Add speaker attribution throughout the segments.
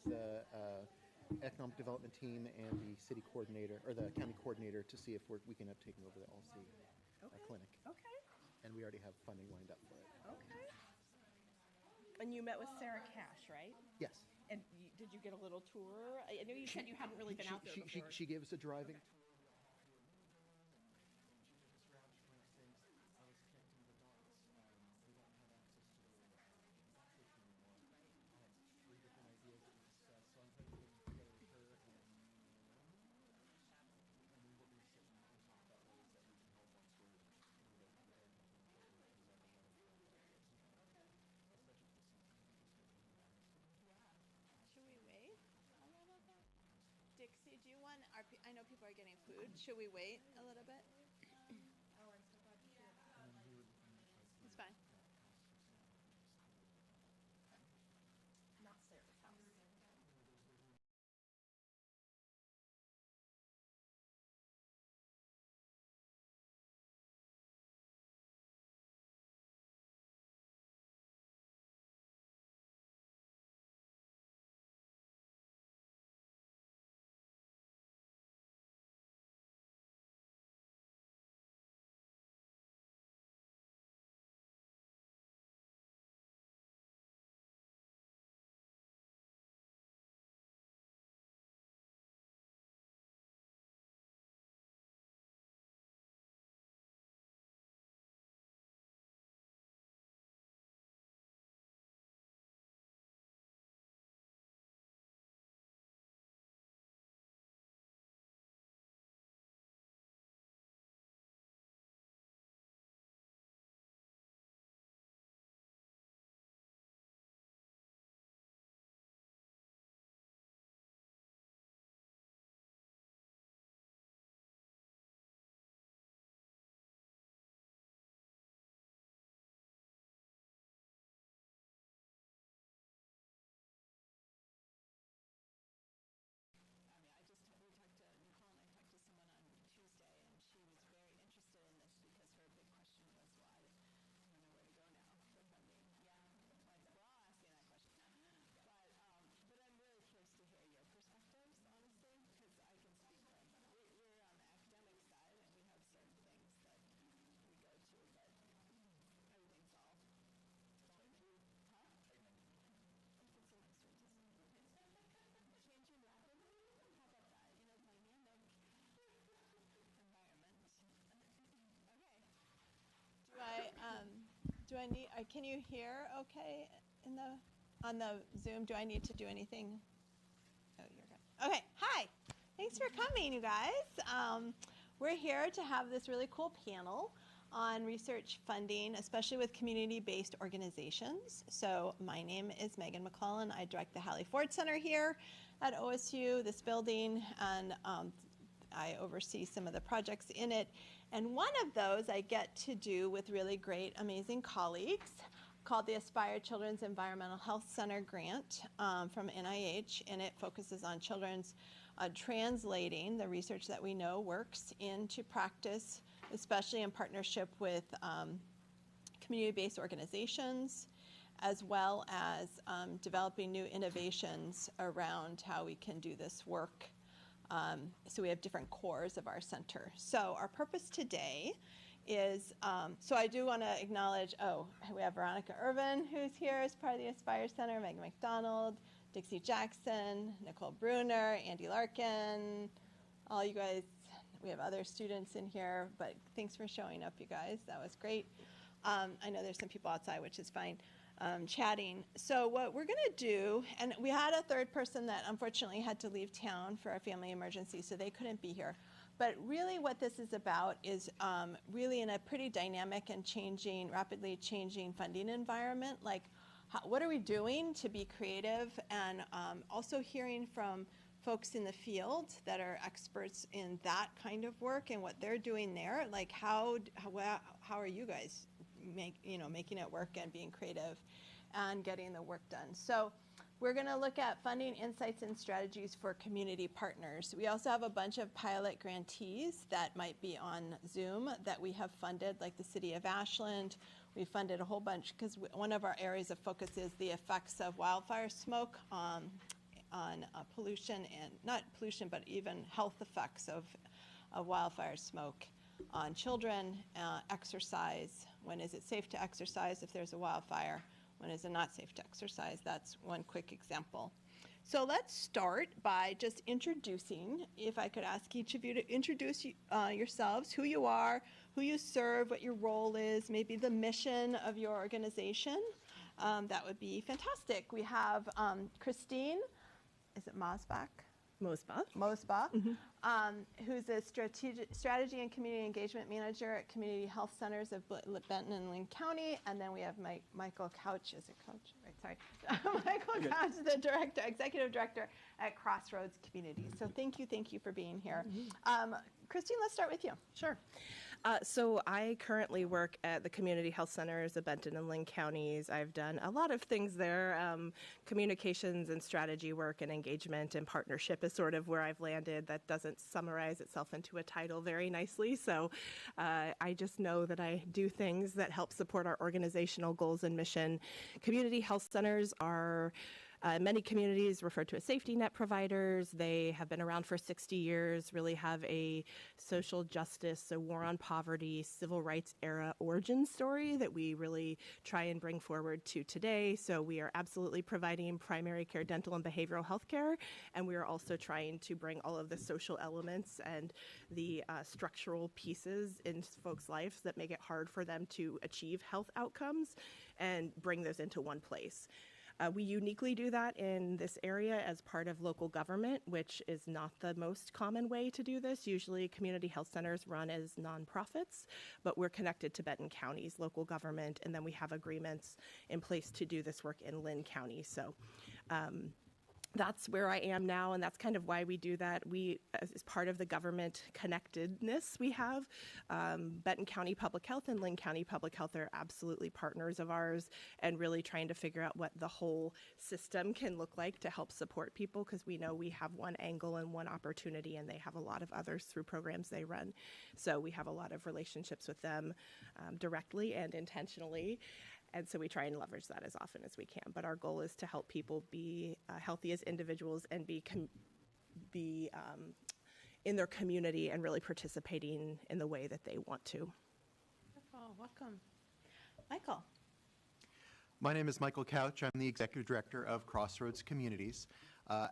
Speaker 1: with the economic development team and the city coordinator or the county coordinator to see if we can end up taking over the LC clinic.
Speaker 2: Okay.
Speaker 1: And we already have funding lined up for it.
Speaker 2: Okay. And you met with Sarah Cash, right?
Speaker 1: Yes.
Speaker 2: And did you get a little tour? I know you said you hadn't really been out there before.
Speaker 1: She gave us a driving tour.
Speaker 3: Dixie, do you want, I know people are getting food. Should we wait a little bit? It's fine.
Speaker 2: Not Sarah's house.
Speaker 3: Do I need, can you hear okay on the Zoom? Do I need to do anything? Oh, you're good. Okay, hi. Thanks for coming, you guys. We're here to have this really cool panel on research funding, especially with community-based organizations. So my name is Megan McClellan. I direct the Hallie Ford Center here at OSU, this building, and I oversee some of the projects in it. And one of those I get to do with really great, amazing colleagues called the Aspire Children's Environmental Health Center grant from NIH, and it focuses on children's translating the research that we know works into practice, especially in partnership with community-based organizations, as well as developing new innovations around how we can do this work. So we have different cores of our center. So our purpose today is, so I do want to acknowledge, we have Veronica Irvin, who's here as part of the Aspire Center, Megan McDonald, Dixie Jackson, Nicole Bruner, Andy Larkin, all you guys. We have other students in here, but thanks for showing up, you guys. That was great. I know there's some people outside, which is fine, chatting. So what we're going to do, and we had a third person that unfortunately had to leave town for a family emergency, so they couldn't be here. But really what this is about is really in a pretty dynamic and rapidly changing funding environment, like what are we doing to be creative, and also hearing from folks in the field that are experts in that kind of work and what they're doing there. Like how are you guys making it work and being creative and getting the work done? So we're going to look at funding insights and strategies for community partners. We also have a bunch of pilot grantees that might be on Zoom that we have funded, like the City of Ashland. We funded a whole bunch because one of our areas of focus is the effects of wildfire smoke on pollution, and not pollution, but even health effects of wildfire smoke on children, exercise. When is it safe to exercise if there's a wildfire? When is it not safe to exercise? That's one quick example. So let's start by just introducing, if I could ask each of you to introduce yourselves, who you are, who you serve, what your role is, maybe the mission of your organization. That would be fantastic. We have Christine, is it Mosbach? Mosbach, who's a strategy and community engagement manager at Community Health Centers of Benton and Lynn County. And then we have Michael Couch, is it Couch? Right, sorry. Michael Couch, the executive director at Crossroads Communities. So thank you for being here. Christine, let's start with you.
Speaker 4: Sure. So I currently work at the Community Health Centers of Benton and Lynn counties. I've done a lot of things there. Communications and strategy work and engagement and partnership is sort of where I've landed. That doesn't summarize itself into a title very nicely. So I just know that I do things that help support our organizational goals and mission. Community health centers are many communities referred to as safety net providers. They have been around for 60 years, really have a social justice, a war on poverty, civil rights era origin story that we really try and bring forward to today. So we are absolutely providing primary care, dental, and behavioral health care. And we are also trying to bring all of the social elements and the structural pieces in folks' lives that make it hard for them to achieve health outcomes and bring those into one place. We uniquely do that in this area as part of local government, which is not the most common way to do this. Usually community health centers run as nonprofits, but we're connected to Benton County's local government, and then we have agreements in place to do this work in Lynn County. So that's where I am now, and that's kind of why we do that. We, as part of the government connectedness we have, Benton County Public Health and Lynn County Public Health are absolutely partners of ours, and really trying to figure out what the whole system can look like to help support people, because we know we have one angle and one opportunity, and they have a lot of others through programs they run. So we have a lot of relationships with them directly and intentionally. And so we try and leverage that as often as we can. But our goal is to help people be healthy as individuals and be in their community and really participating in the way that they want to.
Speaker 3: Wonderful. Welcome. Michael.
Speaker 1: My name is Michael Couch. I'm the Executive Director of Crossroads Communities.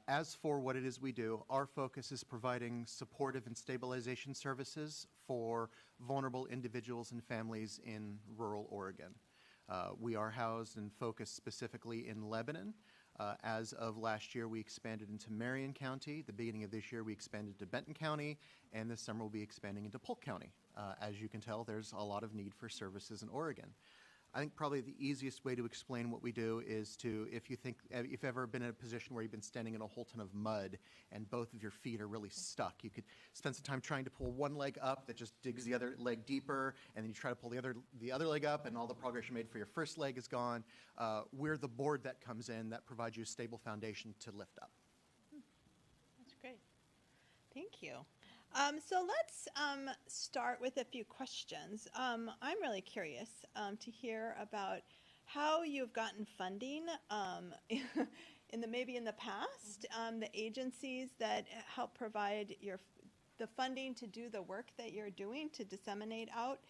Speaker 1: As for what it is we do, our focus is providing supportive and stabilization services for vulnerable individuals and families in rural Oregon. We are housed and focused specifically in Lebanon. As of last year, we expanded into Marion County. The beginning of this year, we expanded to Benton County, and this summer we'll be expanding into Polk County. As you can tell, there's a lot of need for services in Oregon. I think probably the easiest way to explain what we do is to, if you've ever been in a position where you've been standing in a whole ton of mud and both of your feet are really stuck, you could spend some time trying to pull one leg up that just digs the other leg deeper, and then you try to pull the other leg up, and all the progress you made for your first leg is gone. We're the board that comes in that provides you a stable foundation to lift up.
Speaker 3: That's great. Thank you. So let's start with a few questions. I'm really curious to hear about how you've gotten funding maybe in the past, the agencies that help provide the funding to do the work that you're doing to disseminate out.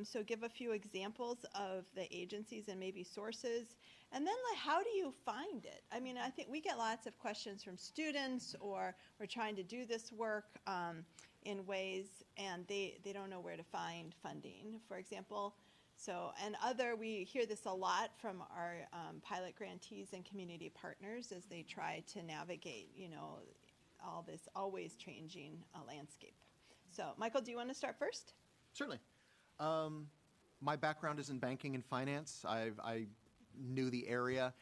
Speaker 3: So give a few examples of the agencies and maybe sources. And then how do you find it? I mean, I think we get lots of questions from students, or we're trying to do this work in ways, and they don't know where to find funding, for example. So, and we hear this a lot from our pilot grantees and community partners as they try to navigate, all this always changing landscape. So, Michael, do you want to start first?
Speaker 1: Certainly. My background is in banking and finance. I knew the area.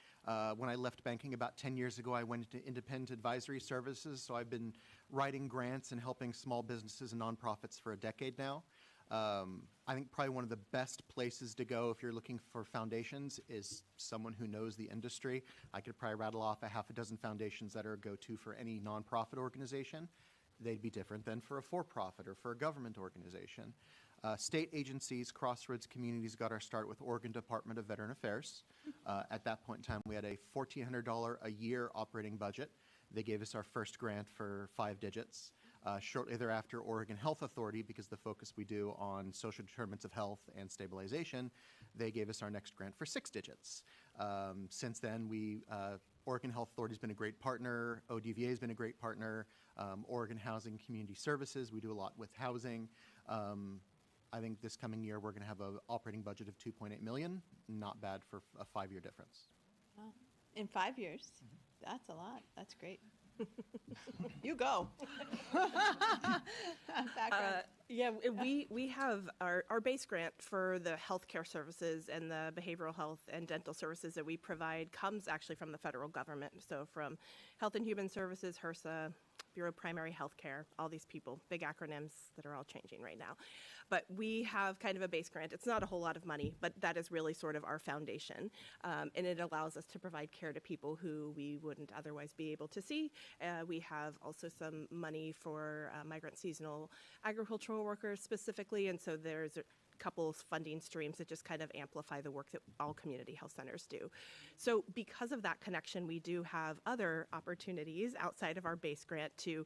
Speaker 1: When I left banking about 10 years ago, I went into independent advisory services, so I've been writing grants and helping small businesses and nonprofits for a decade now. I think probably one of the best places to go if you're looking for foundations is someone who knows the industry. I could probably rattle off a half a dozen foundations that are a go-to for any nonprofit organization. They'd be different than for a for-profit or for a government organization. State agencies, Crossroads Communities, got our start with Oregon Department of Veteran Affairs. At that point in time, we had a $1,400 a year operating budget. They gave us our first grant for 5 digits. Shortly thereafter, Oregon Health Authority, because the focus we do on social determinants of health and stabilization, they gave us our next grant for 6 digits. Since then, Oregon Health Authority has been a great partner. ODVA has been a great partner. Oregon Housing Community Services, we do a lot with housing. I think this coming year we're going to have an operating budget of $2.8 million. Not bad for a 5-year difference.
Speaker 3: Wow. In 5 years? That's a lot. That's great. You go. Background.
Speaker 4: Yeah, we have our base grant for the healthcare services and the behavioral health and dental services that we provide comes actually from the federal government. So from Health and Human Services, HRSA, Bureau of Primary Health Care, all these people, big acronyms that are all changing right now. But we have kind of a base grant. It's not a whole lot of money, but that is really sort of our foundation. And it allows us to provide care to people who we wouldn't otherwise be able to see. We have also some money for migrant seasonal agricultural workers specifically, and so there's a couple funding streams that just kind of amplify the work that all community health centers do. So because of that connection, we do have other opportunities outside of our base grant to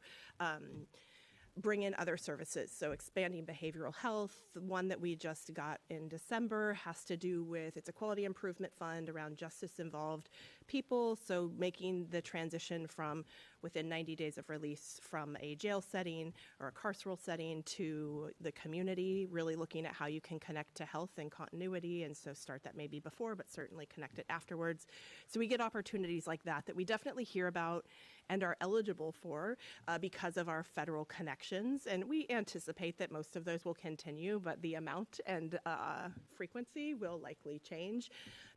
Speaker 4: bring in other services. So expanding behavioral health, the one that we just got in December has to do with, it's a quality improvement fund around justice involved people. So making the transition from within 90 days of release from a jail setting or a carceral setting to the community, really looking at how you can connect to health and continuity. And so start that maybe before, but certainly connect it afterwards. So we get opportunities like that we definitely hear about and are eligible for because of our federal connections. And we anticipate that most of those will continue, but the amount and frequency will likely change.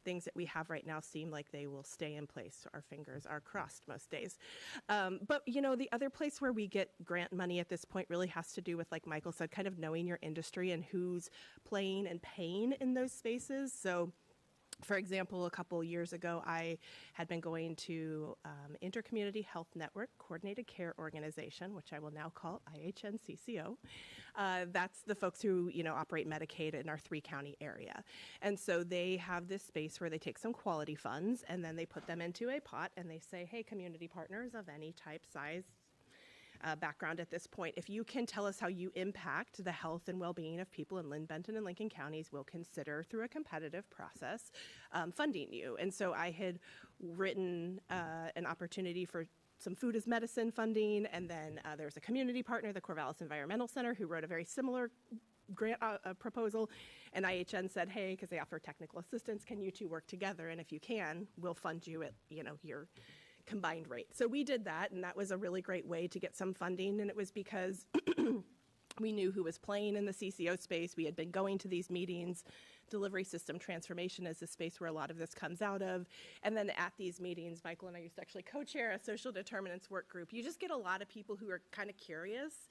Speaker 4: Things that we have right now seem like they will stay in place. Our fingers are crossed most days. But, you know, the other place where we get grant money at this point really has to do with, like Michael said, kind of knowing your industry and who's playing and paying in those spaces. So, for example, a couple years ago, I had been going to Intercommunity Health Network Coordinated Care Organization, which I will now call IHNCCO. That's the folks who, you know, operate Medicaid in our 3-county area. And so they have this space where they take some quality funds and then they put them into a pot and they say, hey, community partners of any type, size, background at this point, if you can tell us how you impact the health and well-being of people in Linn, Benton, and Lincoln counties, we'll consider through a competitive process funding you. And so I had written an opportunity for some food as medicine funding, and then there's a community partner, the Corvallis Environmental Center, who wrote a very similar grant proposal, and IHN said, hey, because they offer technical assistance, can you two work together? And if you can, we'll fund you at, you know, your combined rate. So we did that, and that was a really great way to get some funding, and it was because we knew who was playing in the CCO space. We had been going to these meetings. Delivery system transformation is the space where a lot of this comes out of. And then at these meetings, Michael and I used to actually co-chair a social determinants work group. You just get a lot of people who are kind of curious,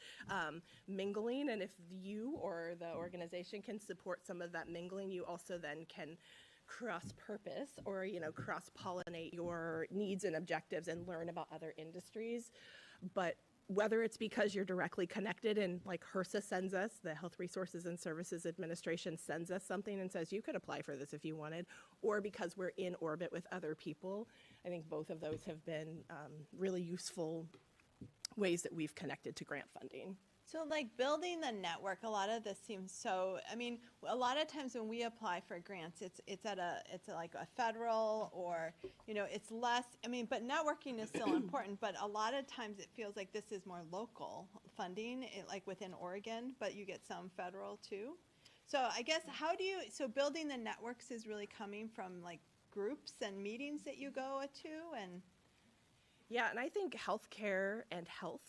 Speaker 4: mingling, and if you or the organization can support some of that mingling, you also then can cross-purpose or, you know, cross-pollinate your needs and objectives and learn about other industries. But whether it's because you're directly connected and like HRSA sends us, the Health Resources and Services Administration sends us something and says you could apply for this if you wanted, or because we're in orbit with other people, I think both of those have been really useful ways that we've connected to grant funding.
Speaker 3: So like building the network, a lot of this seems so, I mean, a lot of times when we apply for grants, it's like a federal or, you know, it's less, I mean, but networking is still important, but a lot of times it feels like this is more local funding, like within Oregon, but you get some federal too. So I guess so building the networks is really coming from like groups and meetings that you go to and.
Speaker 4: Yeah, and I think healthcare and health,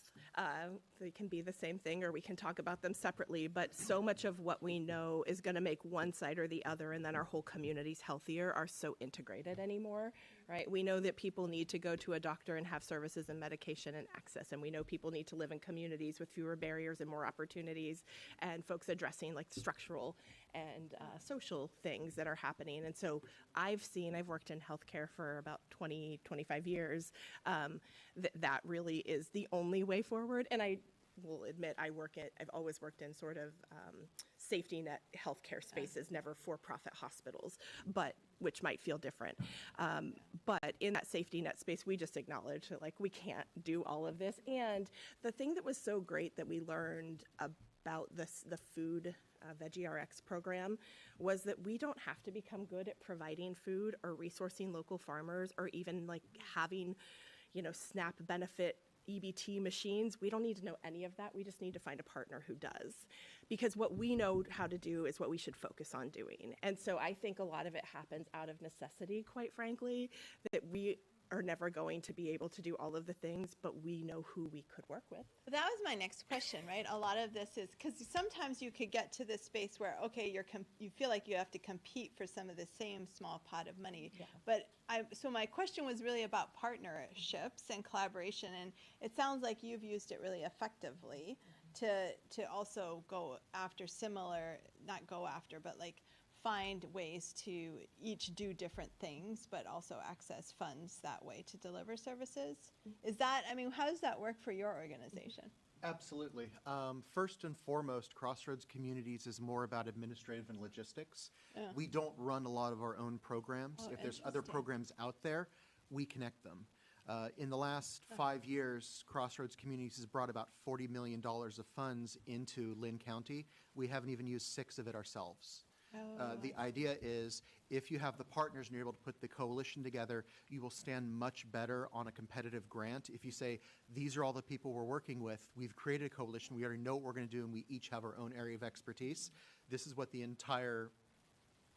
Speaker 4: they can be the same thing, or we can talk about them separately, but so much of what we know is going to make one side or the other, and then our whole communities healthier, are so integrated anymore, right? We know that people need to go to a doctor and have services and medication and access, and we know people need to live in communities with fewer barriers and more opportunities, and folks addressing like structural and social things that are happening. And so I've worked in healthcare for about 20, 25 years. That really is the only way forward. And I will admit I've always worked in sort of safety net healthcare spaces, never for-profit hospitals, but which might feel different. But in that safety net space, we just acknowledge that, like, we can't do all of this. And the thing that was so great that we learned about the food Veggie RX program was that we don't have to become good at providing food or resourcing local farmers or even like having, SNAP benefit EBT machines. We don't need to know any of that. We just need to find a partner who does. Because what we know how to do is what we should focus on doing. And so I think a lot of it happens out of necessity, quite frankly, that we are never going to be able to do all of the things, but we know who we could work with.
Speaker 3: That was my next question, right? A lot of this is because sometimes you could get to this space where, okay, you feel like you have to compete for some of the same small pot of money.
Speaker 4: Yeah.
Speaker 3: But so my question was really about partnerships and collaboration, and it sounds like you've used it really effectively to also go after similar, not go after, but like find ways to each do different things, but also access funds that way to deliver services. Is that, how does that work for your organization?
Speaker 1: Absolutely. First and foremost, Crossroads Communities is more about administrative and logistics.
Speaker 3: Yeah.
Speaker 1: We don't run a lot of our own programs.
Speaker 3: Oh,
Speaker 1: If there's other
Speaker 3: interesting.
Speaker 1: programs out there, we connect them. In the last 5 years, Crossroads Communities has brought about $40 million of funds into Lynn County. We haven't even used 6 of it ourselves. The idea is if you have the partners and you're able to put the coalition together, you will stand much better on a competitive grant. If you say, these are all the people we're working with, we've created a coalition, we already know what we're going to do, and we each have our own area of expertise. This is what the entire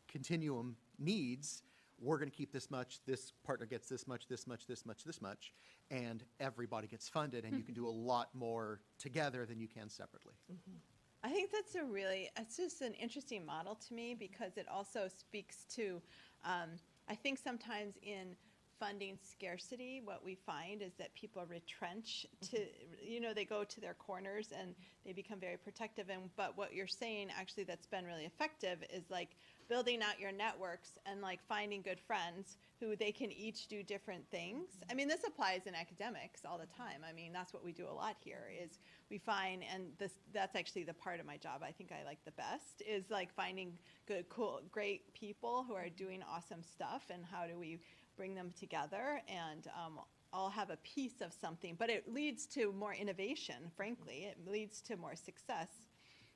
Speaker 1: continuum needs. We're going to keep this much, this partner gets this much, this much, this much, this much, and everybody gets funded, and you can do a lot more together than you can separately.
Speaker 3: Mm-hmm. I think it's just an interesting model to me because it also speaks to, I think sometimes in funding scarcity, what we find is that people retrench to, they go to their corners and they become very protective. But what you're saying actually that's been really effective is like building out your networks and like finding good friends who they can each do different things. This applies in academics all the time. That's what we do a lot here is we find, and that's actually the part of my job I think I like the best, is like finding good, cool, great people who are doing awesome stuff and how do we bring them together and all have a piece of something. But it leads to more innovation, frankly. It leads to more success.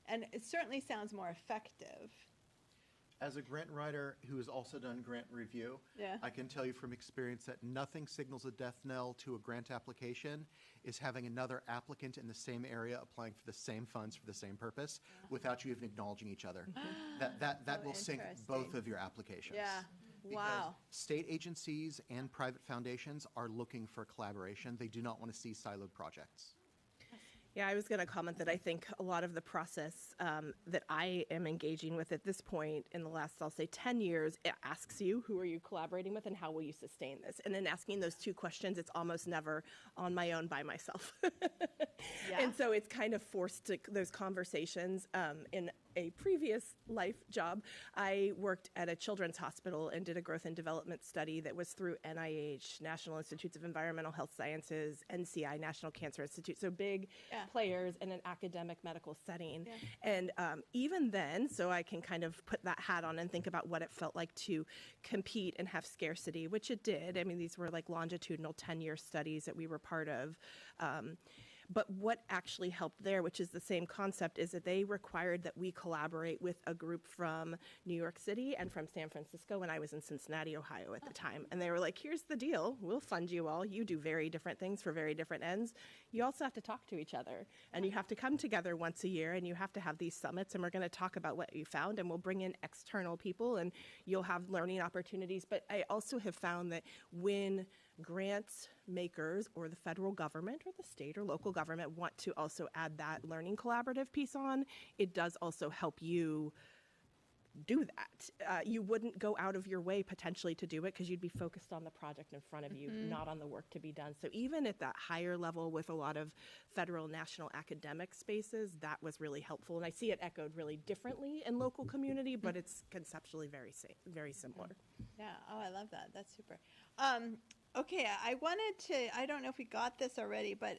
Speaker 3: And it certainly sounds more effective.
Speaker 1: As a grant writer who has also done grant review,
Speaker 3: Yeah.
Speaker 1: I can tell you from experience that nothing signals a death knell to a grant application is having another applicant in the same area applying for the same funds for the same purpose without you even acknowledging each other. That
Speaker 3: So
Speaker 1: will sink both
Speaker 3: interesting.
Speaker 1: of your applications.
Speaker 3: Yeah.
Speaker 1: Because
Speaker 3: Wow.
Speaker 1: state agencies and private foundations are looking for collaboration. They do not want to see siloed projects.
Speaker 4: Yeah, I was going to comment that I think a lot of the process that I am engaging with at this point in the last, I'll say 10 years, it asks you, who are you collaborating with and how will you sustain this? And in asking those 2 questions, it's almost never on my own by myself.
Speaker 3: Yeah.
Speaker 4: And so it's kind of forced to those conversations. In a previous life job, I worked at a children's hospital and did a growth and development study that was through NIH, National Institutes of Environmental Health Sciences, NCI, National Cancer Institute, so big
Speaker 3: Yeah.
Speaker 4: players in an academic medical setting.
Speaker 3: Yeah.
Speaker 4: And even then, so I can kind of put that hat on and think about what it felt like to compete and have scarcity, which it did. These were like longitudinal 10-year studies that we were part of. But what actually helped there, which is the same concept, is that they required that we collaborate with a group from New York City and from San Francisco when I was in Cincinnati, Ohio at the time. And they were like, here's the deal. We'll fund you all. You do very different things for very different ends. You also have to talk to each other. And you have to come together once a year and you have to have these summits. And we're going to talk about what you found. And we'll bring in external people and you'll have learning opportunities. But I also have found that when grant makers or the federal government or the state or local government want to also add that learning collaborative piece on, it does also help you do that. You wouldn't go out of your way potentially to do it because you'd be focused on the project in front of you, not on the work to be done. So even at that higher level with a lot of federal, national academic spaces, that was really helpful. And I see it echoed really differently in local community, but it's conceptually very similar.
Speaker 3: Yeah. Oh, I love that. That's super. Okay, I wanted to, I don't know if we got this already, but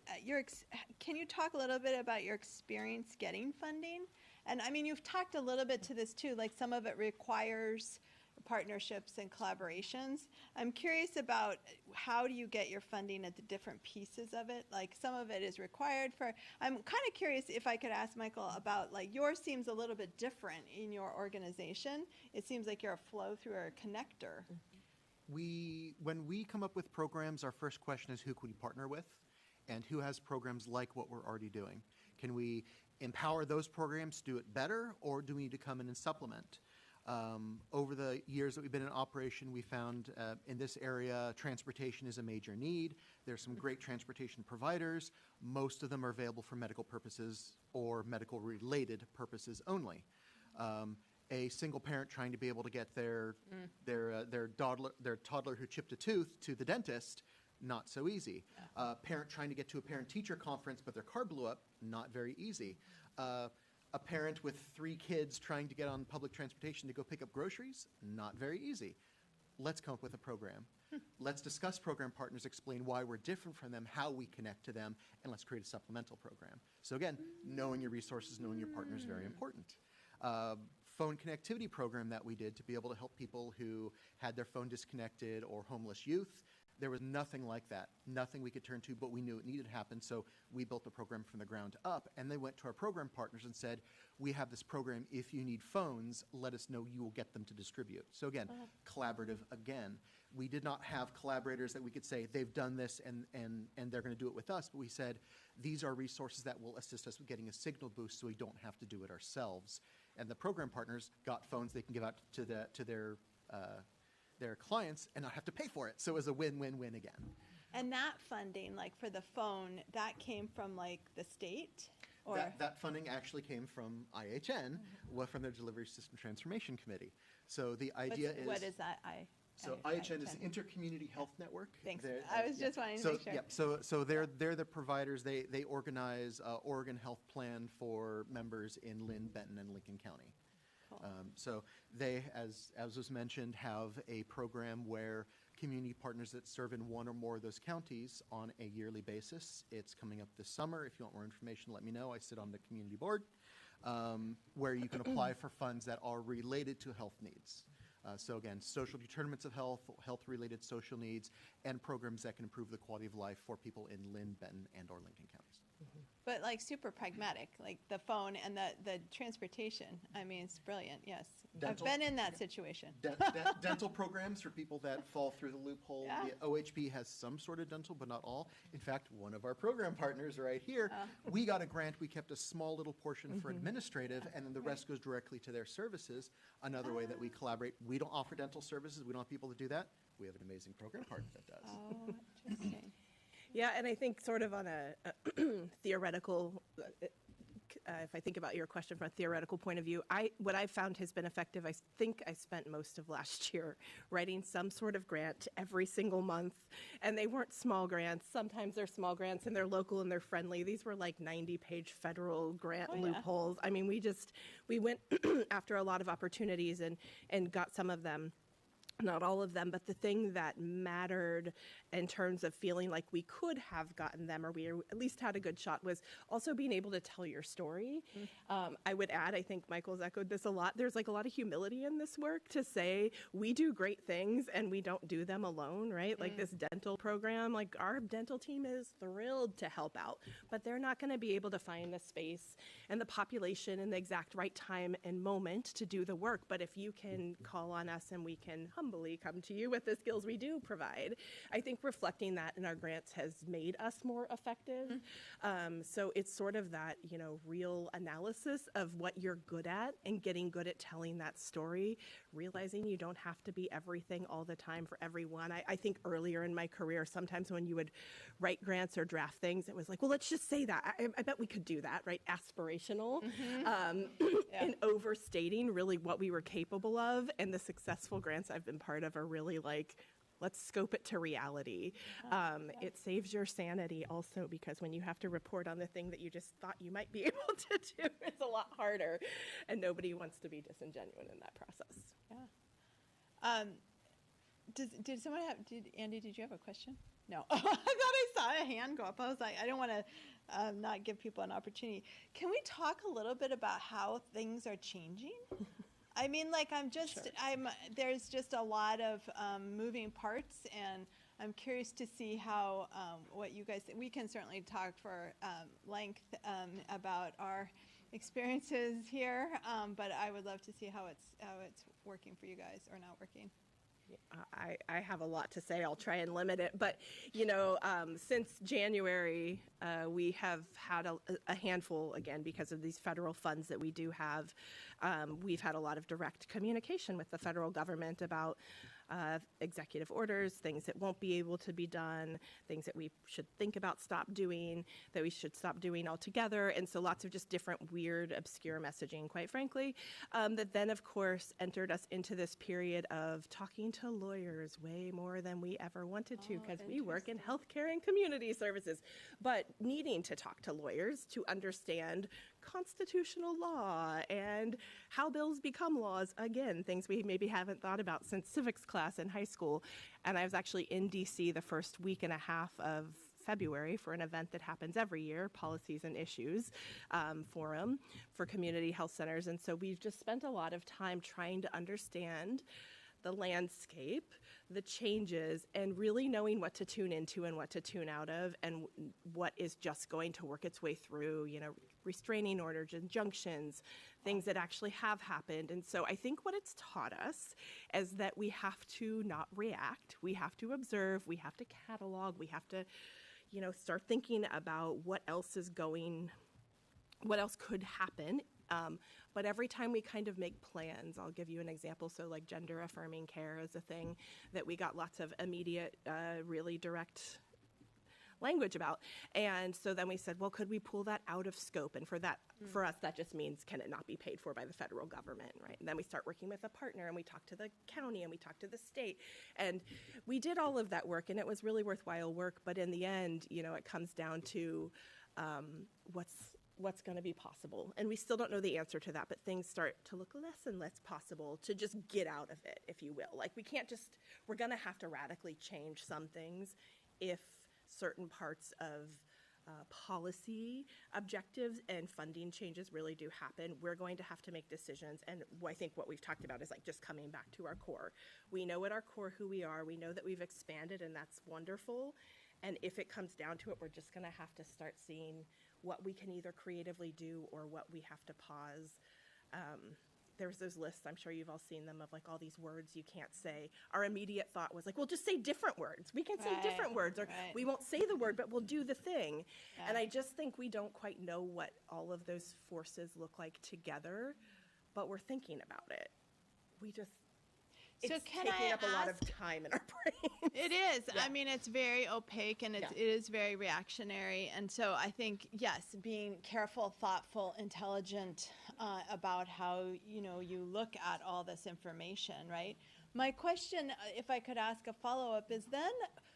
Speaker 3: can you talk a little bit about your experience getting funding And I mean, you've talked a little bit to this too, like some of it requires partnerships and collaborations. I'm curious about how do you get your funding at the different pieces of it? Like some of it is required for, I'm kind of curious if I could ask Michael about like yours seems a little bit different in your organization. It seems like you're a flow through or a connector.
Speaker 1: When we come up with programs, our first question is who can we partner with and who has programs like what we're already doing? Can we empower those programs to do it better, or do we need to come in and supplement? Over the years that we've been in operation, we found in this area, transportation is a major need. There's some great transportation providers. Most of them are available for medical purposes or medical-related purposes only. A single parent trying to be able to get their toddler who chipped a tooth to the dentist, not so easy. Parent trying to get to a parent-teacher conference, but their car blew up, not very easy. A parent with 3 kids trying to get on public transportation to go pick up groceries, not very easy. Let's come up with a program. Let's discuss program partners, explain why we're different from them, how we connect to them, and let's create a supplemental program. So again, knowing your resources, knowing your partner is very important. Phone connectivity program that we did to be able to help people who had their phone disconnected or homeless youth. There was nothing like that, nothing we could turn to, but we knew it needed to happen, so we built the program from the ground up, and they went to our program partners and said, we have this program, if you need phones, let us know, you will get them to distribute. So again, collaborative again. We did not have collaborators that we could say, they've done this and they're going to do it with us, but we said, these are resources that will assist us with getting a signal boost so we don't have to do it ourselves. And the program partners got phones they can give out to their clients and not have to pay for it. So it was a win-win-win again.
Speaker 3: And that funding, like for the phone, that came from like the state? Or
Speaker 1: That funding actually came from IHN, from their Delivery System Transformation Committee. So the idea is...
Speaker 3: What is that?
Speaker 1: IHN is the Intercommunity Health Network.
Speaker 3: Thanks. I was just wanting to make sure.
Speaker 1: Yeah, so they're the providers. They organize Oregon Health Plan for members in Lynn, Benton, and Lincoln County.
Speaker 3: Cool.
Speaker 1: So they, as was mentioned, have a program where community partners that serve in one or more of those counties on a yearly basis. It's coming up this summer. If you want more information, let me know. I sit on the community board, where you can apply for funds that are related to health needs. So again, social determinants of health, health-related social needs, and programs that can improve the quality of life for people in Lynn, Benton, and or Lincoln counties.
Speaker 3: But like super pragmatic, like the phone and the transportation. I mean, it's brilliant, yes.
Speaker 1: Dental,
Speaker 3: I've been in that situation.
Speaker 1: Dental programs for people that fall through the loophole.
Speaker 3: Yeah.
Speaker 1: The OHB has some sort of dental, but not all. In fact, one of our program partners right here, we got a grant. We kept a small little portion for administrative, and then the rest goes directly to their services. Another way that we collaborate. We don't offer dental services. We don't have people to do that. We have an amazing program partner that does.
Speaker 3: Oh, interesting.
Speaker 4: Yeah, and I think sort of on a theoretical, if I think about your question from a theoretical point of view, what I've found has been effective. I think I spent most of last year writing some sort of grant every single month, and they weren't small grants. Sometimes they're small grants, and they're local and they're friendly. These were like 90-page federal grant loopholes. I mean, we went after a lot of opportunities and got some of them. Not all of them, but the thing that mattered in terms of feeling like we could have gotten them, or we at least had a good shot, was also being able to tell your story. I would add, I think Michael's echoed this a lot, there's like a lot of humility in this work to say we do great things and we don't do them alone, right? Like this dental program, like our dental team is thrilled to help out, but they're not going to be able to find the space and the population and the exact right time and moment to do the work. But if you can call on us and we can humbly come to you with the skills we do provide, I think reflecting that in our grants has made us more effective. So it's sort of that, real analysis of what you're good at and getting good at telling that story, realizing you don't have to be everything all the time for everyone. I think earlier in my career, sometimes when you would write grants or draft things, it was like, well, let's just say that. I bet we could do that, right? Aspirational, and overstating really what we were capable of. And the successful grants I've been part of are really like, let's scope it to reality. It saves your sanity also, because when you have to report on the thing that you just thought you might be able to do, it's a lot harder, and nobody wants to be disingenuous in that process.
Speaker 3: Yeah. Did someone have? Andy? Did you have a question? No. I thought I saw a hand go up. I was like, I don't want to not give people an opportunity. Can we talk a little bit about how things are changing? I mean, like, there's just a lot of moving parts, and I'm curious to see how, what you guys, we can certainly talk for length about our experiences here, but I would love to see how it's working for you guys, or not working.
Speaker 4: I have a lot to say. I'll try and limit it. But, since January, we have had a handful, again, because of these federal funds that we do have. We've had a lot of direct communication with the federal government about executive orders, things that won't be able to be done, things that we should think about that we should stop doing altogether. And so lots of just different weird, obscure messaging, quite frankly, that then, of course, entered us into this period of talking to lawyers way more than we ever wanted to, because we work in healthcare and community services, but needing to talk to lawyers to understand constitutional law and how bills become laws, again, things we maybe haven't thought about since civics class in high school. And I was actually in DC the first week and a half of February for an event that happens every year, Policies and Issues Forum for community health centers. And so we've just spent a lot of time trying to understand the landscape, the changes, and really knowing what to tune into and what to tune out of, and what is just going to work its way through, restraining orders, injunctions, things that actually have happened. And so I think what it's taught us is that we have to not react. We have to observe. We have to catalog. We have to, start thinking about what else could happen. But every time we kind of make plans, I'll give you an example. So like gender affirming care is a thing that we got lots of immediate, really direct language about. And so then we said, well, could we pull that out of scope? And for us, that just means, can it not be paid for by the federal government, right? And then we start working with a partner, and we talk to the county, and we talk to the state. And we did all of that work, and it was really worthwhile work. But in the end, it comes down to what's going to be possible. And we still don't know the answer to that, but things start to look less and less possible to just get out of it, if you will. Like, we're going to have to radically change some things if certain parts of policy objectives and funding changes really do happen. We're going to have to make decisions. And I think what we've talked about is like just coming back to our core. We know at our core who we are. We know that we've expanded, and that's wonderful. And if it comes down to it, we're just going to have to start seeing what we can either creatively do or what we have to pause. There's those lists, I'm sure you've all seen them, of like all these words you can't say. Our immediate thought was like, well, just say different words. We can say different words, or we won't say the word, but we'll do the thing. Yeah. And I just think we don't quite know what all of those forces look like together, but we're thinking about it. It's taking up a lot of time in our brains.
Speaker 3: It is.
Speaker 4: Yeah.
Speaker 3: I mean, it's very opaque, and it is very reactionary. And so I think, yes, being careful, thoughtful, intelligent about how, you look at all this information, right? My question, if I could ask a follow-up, is then,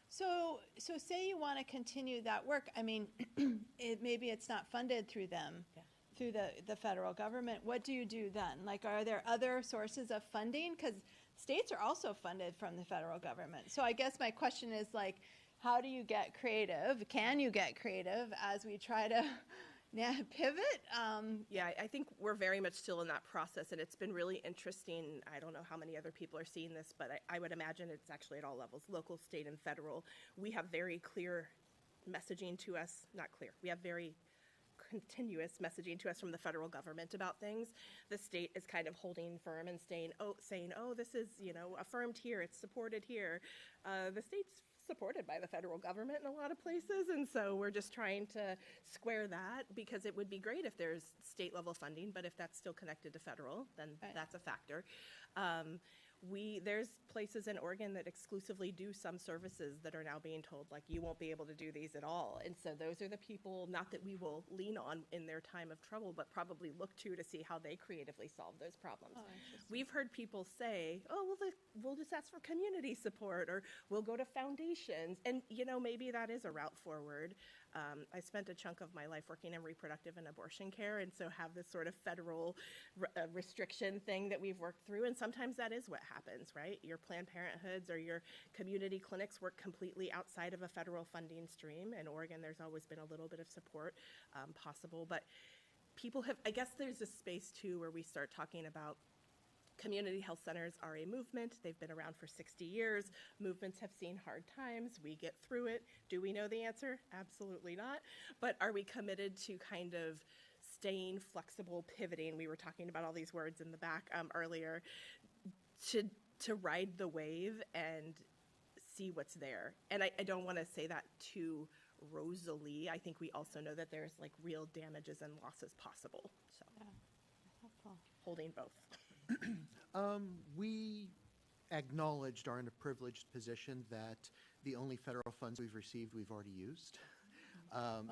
Speaker 3: so say you want to continue that work. I mean, maybe it's not funded through them. Yeah. Through the federal government. What do you do then? Like, are there other sources of funding? Because states are also funded from the federal government. So I guess my question is, like, how do you get creative? Can you get creative as we try to pivot?
Speaker 4: I think we're very much still in that process, and it's been really interesting. I don't know how many other people are seeing this, but I would imagine it's actually at all levels, local, state, and federal. We have very clear messaging to us, not clear, we have very continuous messaging to us from the federal government about things. The state is kind of holding firm and saying, this is, affirmed here, it's supported here. The state's supported by the federal government in a lot of places, and so we're just trying to square that, because it would be great if there's state level funding, but if that's still connected to federal, then that's a factor. There's places in Oregon that exclusively do some services that are now being told, like, you won't be able to do these at all. And so those are the people, not that we will lean on in their time of trouble, but probably look to see how they creatively solve those problems. We've heard people say, we'll just ask for community support, or we'll go to foundations. And, maybe that is a route forward. I spent a chunk of my life working in reproductive and abortion care, and so have this sort of federal restriction thing that we've worked through, and sometimes that is what happens, right? Your Planned Parenthoods or your community clinics work completely outside of a federal funding stream. In Oregon, there's always been a little bit of support possible, but people have, I guess there's a space too where we start talking about community health centers are a movement. They've been around for 60 years. Movements have seen hard times. We get through it. Do we know the answer? Absolutely not. But are we committed to kind of staying flexible, pivoting? We were talking about all these words in the back earlier, to ride the wave and see what's there. And I don't want to say that too rosily. I think we also know that there's like real damages and losses possible. So
Speaker 3: Helpful.
Speaker 4: holding both.
Speaker 1: We acknowledged are in a privileged position that the only federal funds we've received we've already used.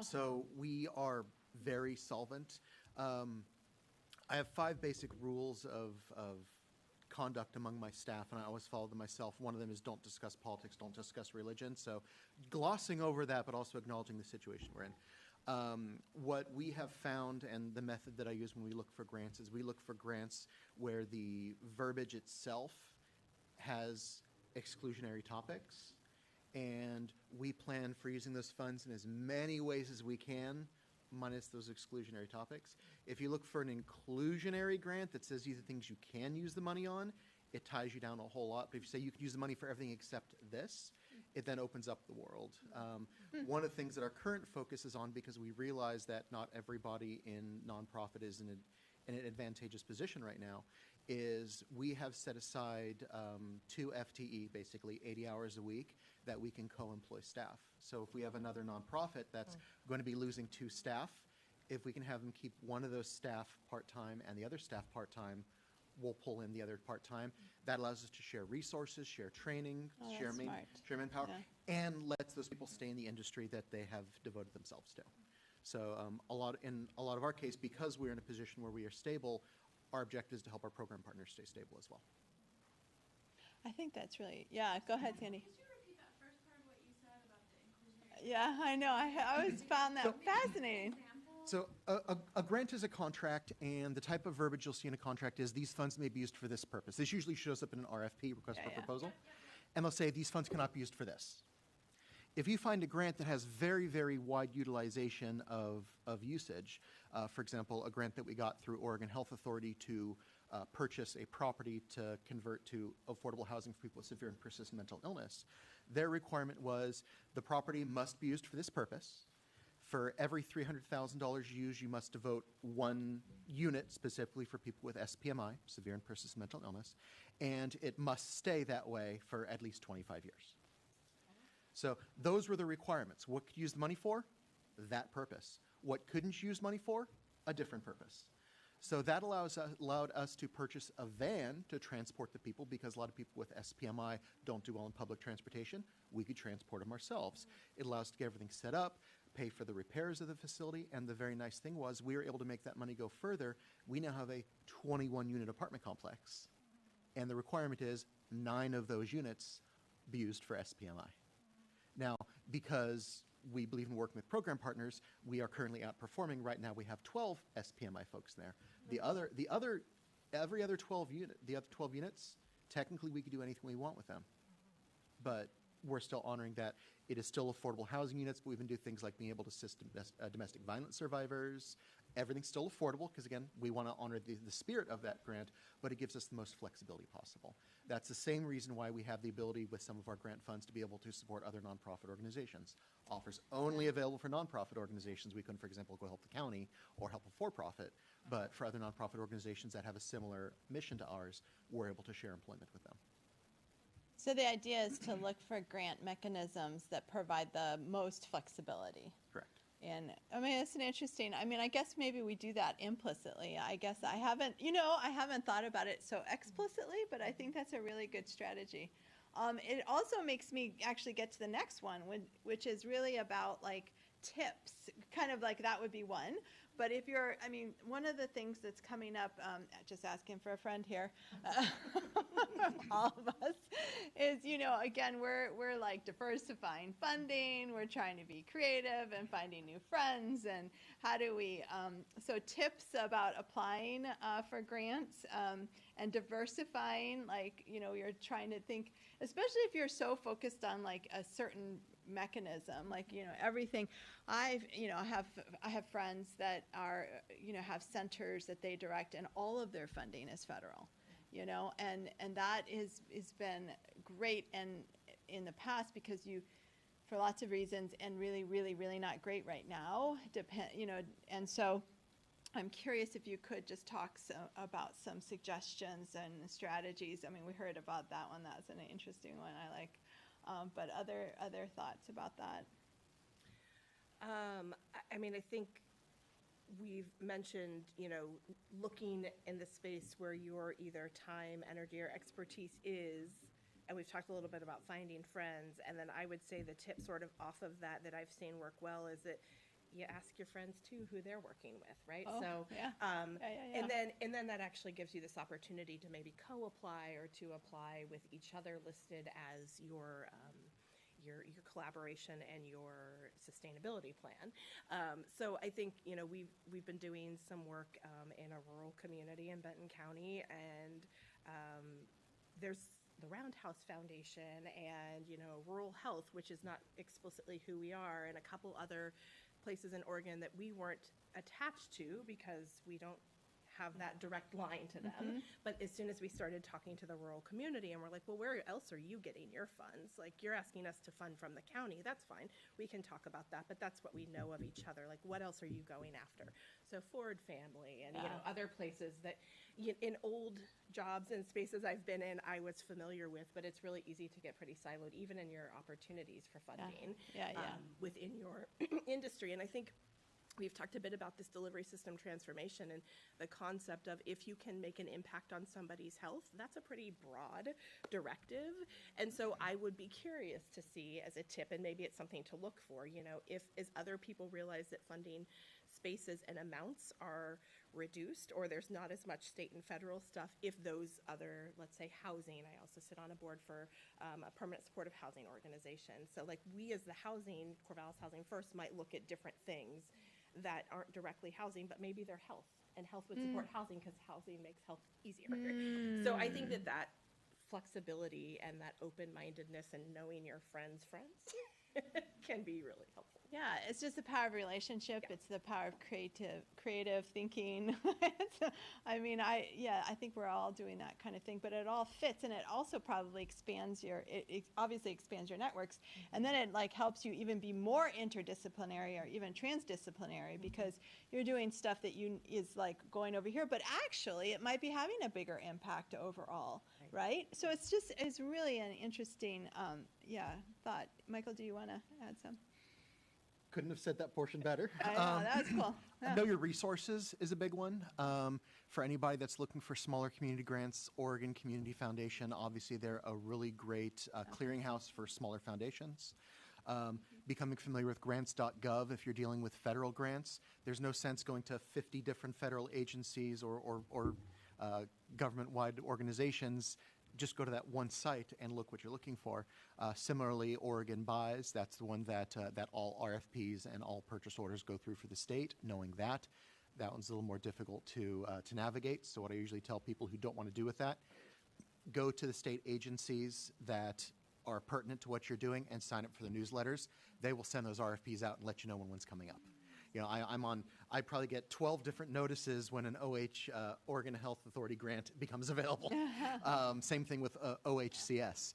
Speaker 1: So we are very solvent. I have 5 basic rules of conduct among my staff, and I always follow them myself. One of them is don't discuss politics, don't discuss religion. So glossing over that, but also acknowledging the situation we're in. What we have found, and the method that I use when we look for grants, is we look for grants where the verbiage itself has exclusionary topics, and we plan for using those funds in as many ways as we can, minus those exclusionary topics. If you look for an inclusionary grant that says these are things you can use the money on, it ties you down a whole lot. But if you say you can use the money for everything except this, it then opens up the world. One of the things that our current focus is on, because we realize that not everybody in nonprofit is in an advantageous position right now, is we have set aside 2 FTE, basically 80 hours a week, that we can co-employ staff. So if we have another nonprofit that's going to be losing 2 staff, if we can have them keep one of those staff part-time and the other staff part-time, we'll pull in the other part-time. That allows us to share resources, share training, share manpower, and lets those people stay in the industry that they have devoted themselves to. So in a lot of our case, because we're in a position where we are stable, our objective is to help our program partners stay stable as well.
Speaker 3: I think that's really, yeah, go ahead, Sandy.
Speaker 5: Could you repeat that first part of what you said about the inclusionary?
Speaker 3: Yeah, I know. I always found that fascinating.
Speaker 1: So a grant is a contract, and the type of verbiage you'll see in a contract is these funds may be used for this purpose. This usually shows up in an RFP, request for proposal, and they'll say these funds cannot be used for this. If you find a grant that has very, very wide utilization of usage, for example, a grant that we got through Oregon Health Authority to purchase a property to convert to affordable housing for people with severe and persistent mental illness, their requirement was the property must be used for this purpose. For every $300,000 used, you must devote 1 unit specifically for people with SPMI, severe and persistent mental illness, and it must stay that way for at least 25 years. So those were the requirements. What could you use the money for? That purpose. What couldn't you use money for? A different purpose. So that allowed us to purchase a van to transport the people, because a lot of people with SPMI don't do well in public transportation. We could transport them ourselves. It allows us to get everything set up, pay for the repairs of the facility, and the very nice thing was we were able to make that money go further. We now have a 21-unit apartment complex, and the requirement is 9 of those units be used for SPMI. Now, because we believe in working with program partners, we are currently outperforming. Right now, we have 12 SPMI folks there. Every other 12 units, technically we could do anything we want with them, but we're still honoring that it is still affordable housing units, but we even do things like being able to assist domestic violence survivors. Everything's still affordable because, again, we want to honor the spirit of that grant, but it gives us the most flexibility possible. That's the same reason why we have the ability with some of our grant funds to be able to support other nonprofit organizations. Offers only available for nonprofit organizations. We couldn't, for example, go help the county or help a for-profit, but for other nonprofit organizations that have a similar mission to ours, we're able to share employment with them.
Speaker 3: So the idea is to look for grant mechanisms that provide the most flexibility.
Speaker 1: Correct.
Speaker 3: And I mean, it's an interesting, I mean, I guess maybe we do that implicitly. I guess I haven't thought about it so explicitly, but I think that's a really good strategy. It also makes me actually get to the next one, which is really about like tips, kind of like that would be one. But if you're, I mean, one of the things that's coming up, just asking for a friend here, all of us, is, you know, again, we're like diversifying funding, we're trying to be creative and finding new friends, and how do we, so tips about applying for grants and diversifying, like, you know, you're trying to think, especially if you're so focused on like a certain mechanism, like, you know, everything. I have friends that are, you know, have centers that they direct, and all of their funding is federal, you know, and that is been great and in the past, because you, for lots of reasons, and really not great right now, you know, and so I'm curious if you could just talk about some suggestions and strategies. I mean, we heard about that one. That's an interesting one. I like. But other thoughts about that?
Speaker 4: I mean, I think we've mentioned, you know, looking in the space where your either time, energy, or expertise is, and we've talked a little bit about finding friends, and then I would say the tip sort of off of that I've seen work well is that you ask your friends too who they're working with, right?
Speaker 3: Oh,
Speaker 4: so,
Speaker 3: yeah.
Speaker 4: And then that actually gives you this opportunity to maybe co-apply or to apply with each other listed as your collaboration and your sustainability plan. So I think, you know, we've been doing some work in a rural community in Benton County, and there's the Roundhouse Foundation and, you know, Rural Health, which is not explicitly who we are, and a couple other places in Oregon that we weren't attached to because we don't have that direct line to them. But as soon as we started talking to the rural community, and we're like, well, where else are you getting your funds? Like, you're asking us to fund from the county. That's fine. We can talk about that, but that's what we know of each other. Like, what else are you going after? So Ford Family and, you know, other places that in old jobs and spaces I've been in, I was familiar with, but it's really easy to get pretty siloed, even in your opportunities for funding within your industry. And I think we've talked a bit about this delivery system transformation and the concept of if you can make an impact on somebody's health, that's a pretty broad directive. And so I would be curious to see as a tip, and maybe it's something to look for, you know, if as other people realize that funding spaces and amounts are reduced, or there's not as much state and federal stuff, if those other, let's say housing, I also sit on a board for a permanent supportive housing organization. So like we as the housing, Corvallis Housing First, might look at different things that aren't directly housing, but maybe they're health, and health would support housing because housing makes health easier. So I think that flexibility and that open-mindedness and knowing your friends' friends can be really helpful.
Speaker 3: Yeah, it's just the power of relationship. Yeah. It's the power of creative thinking. I mean, I think we're all doing that kind of thing, but it all fits, and it also probably expands it obviously expands your networks, and then it like helps you even be more interdisciplinary or even transdisciplinary because you're doing stuff that is like going over here, but actually it might be having a bigger impact overall, right? So it's really an interesting thought. Michael, do you want to add some?
Speaker 1: Couldn't have said that portion better.
Speaker 3: I know, that was cool. Yeah.
Speaker 1: Know your resources is a big one. For anybody that's looking for smaller community grants, Oregon Community Foundation, obviously they're a really great clearinghouse for smaller foundations. Becoming familiar with grants.gov if you're dealing with federal grants. There's no sense going to 50 different federal agencies or government-wide organizations. Just go to that one site and look what you're looking for. Similarly, Oregon Buys, that's the one that all RFPs and all purchase orders go through for the state. Knowing that one's a little more difficult to navigate. So what I usually tell people who don't want to do with that, go to the state agencies that are pertinent to what you're doing and sign up for the newsletters. They will send those RFPs out and let you know when one's coming up. You know, I probably get 12 different notices when an Oregon Health Authority grant becomes available. Same thing with OHCS.